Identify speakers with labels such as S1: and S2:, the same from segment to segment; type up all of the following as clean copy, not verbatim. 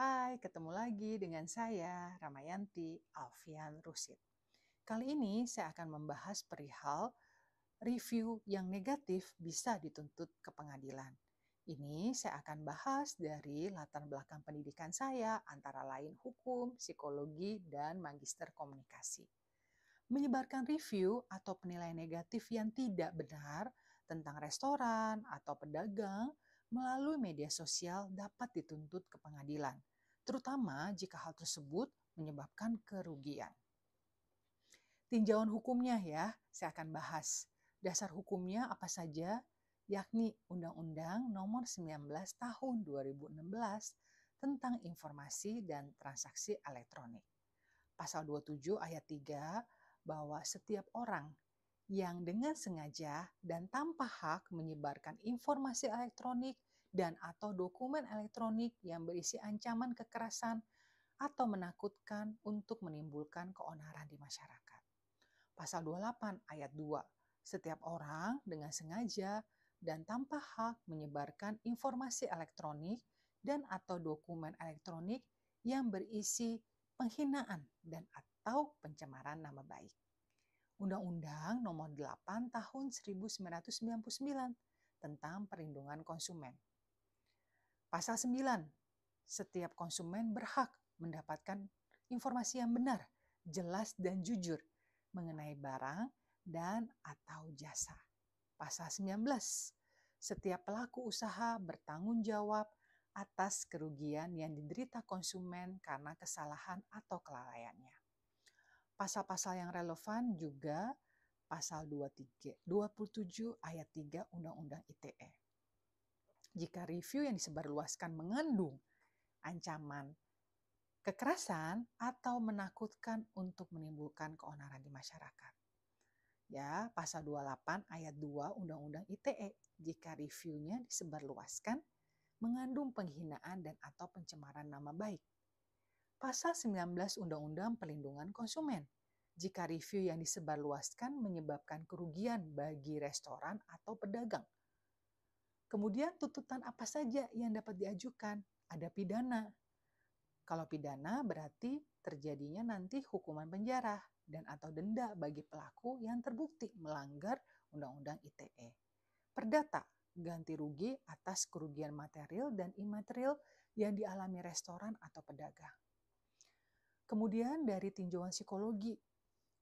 S1: Hai, ketemu lagi dengan saya, Ramayanti Alfian Rusid. Kali ini saya akan membahas perihal review yang negatif bisa dituntut ke pengadilan. Ini saya akan bahas dari latar belakang pendidikan saya, antara lain hukum, psikologi, dan magister komunikasi. Menyebarkan review atau penilaian negatif yang tidak benar tentang restoran atau pedagang melalui media sosial dapat dituntut ke pengadilan, terutama jika hal tersebut menyebabkan kerugian. Tinjauan hukumnya ya, saya akan bahas. Dasar hukumnya apa saja, yakni Undang-Undang Nomor 19 Tahun 2016 tentang Informasi dan Transaksi Elektronik. Pasal 27 ayat 3 bahwa setiap orang yang dengan sengaja dan tanpa hak menyebarkan informasi elektronik dan atau dokumen elektronik yang berisi ancaman kekerasan atau menakutkan untuk menimbulkan keonaran di masyarakat. Pasal 28 ayat 2, setiap orang dengan sengaja dan tanpa hak menyebarkan informasi elektronik dan atau dokumen elektronik yang berisi penghinaan dan atau pencemaran nama baik. Undang-Undang Nomor 8 Tahun 1999 tentang Perlindungan Konsumen. Pasal 9, setiap konsumen berhak mendapatkan informasi yang benar, jelas dan jujur mengenai barang dan atau jasa. Pasal 19, setiap pelaku usaha bertanggung jawab atas kerugian yang diderita konsumen karena kesalahan atau kelalaiannya. Pasal-pasal yang relevan juga pasal 27 ayat 3 Undang-Undang ITE. Jika review yang disebarluaskan mengandung ancaman kekerasan atau menakutkan untuk menimbulkan keonaran di masyarakat. Ya, pasal 28 ayat 2 Undang-Undang ITE, jika reviewnya disebarluaskan mengandung penghinaan dan atau pencemaran nama baik. Pasal 19 Undang-Undang Perlindungan Konsumen, jika review yang disebarluaskan menyebabkan kerugian bagi restoran atau pedagang. Kemudian tuntutan apa saja yang dapat diajukan? Ada pidana. Kalau pidana berarti terjadinya nanti hukuman penjara dan atau denda bagi pelaku yang terbukti melanggar Undang-Undang ITE. Perdata, ganti rugi atas kerugian material dan imaterial yang dialami restoran atau pedagang. Kemudian dari tinjauan psikologi,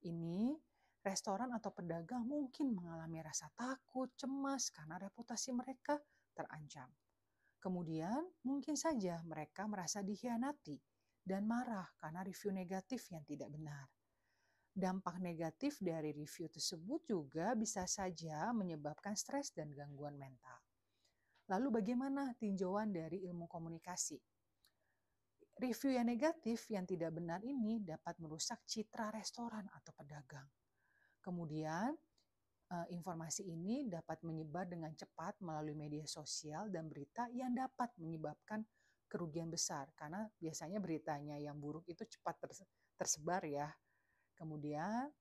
S1: ini restoran atau pedagang mungkin mengalami rasa takut, cemas karena reputasi mereka terancam. Kemudian mungkin saja mereka merasa dikhianati dan marah karena review negatif yang tidak benar. Dampak negatif dari review tersebut juga bisa saja menyebabkan stres dan gangguan mental. Lalu bagaimana tinjauan dari ilmu komunikasi? Review yang negatif yang tidak benar ini dapat merusak citra restoran atau pedagang. Kemudian, informasi ini dapat menyebar dengan cepat melalui media sosial dan berita yang dapat menyebabkan kerugian besar. Karena biasanya beritanya yang buruk itu cepat tersebar ya. Kemudian,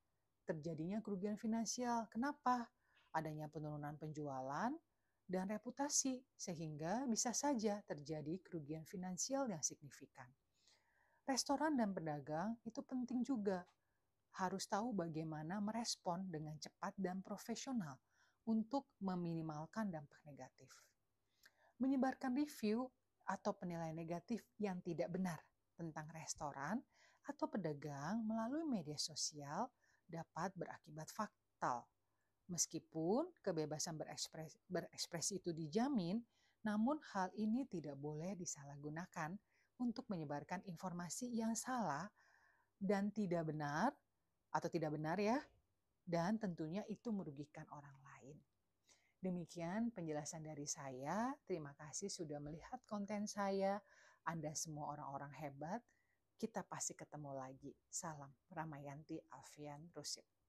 S1: terjadinya kerugian finansial. Kenapa? Adanya penurunan penjualan dan reputasi, sehingga bisa saja terjadi kerugian finansial yang signifikan. Restoran dan pedagang itu penting juga, harus tahu bagaimana merespon dengan cepat dan profesional untuk meminimalkan dampak negatif. Menyebarkan review atau penilaian negatif yang tidak benar tentang restoran atau pedagang melalui media sosial dapat berakibat fatal. Meskipun kebebasan berekspresi itu dijamin, namun hal ini tidak boleh disalahgunakan untuk menyebarkan informasi yang salah dan tidak benar atau tidak benar ya, dan tentunya itu merugikan orang lain. Demikian penjelasan dari saya. Terima kasih sudah melihat konten saya. Anda semua orang-orang hebat. Kita pasti ketemu lagi. Salam Ramayanti Alfian Rusid.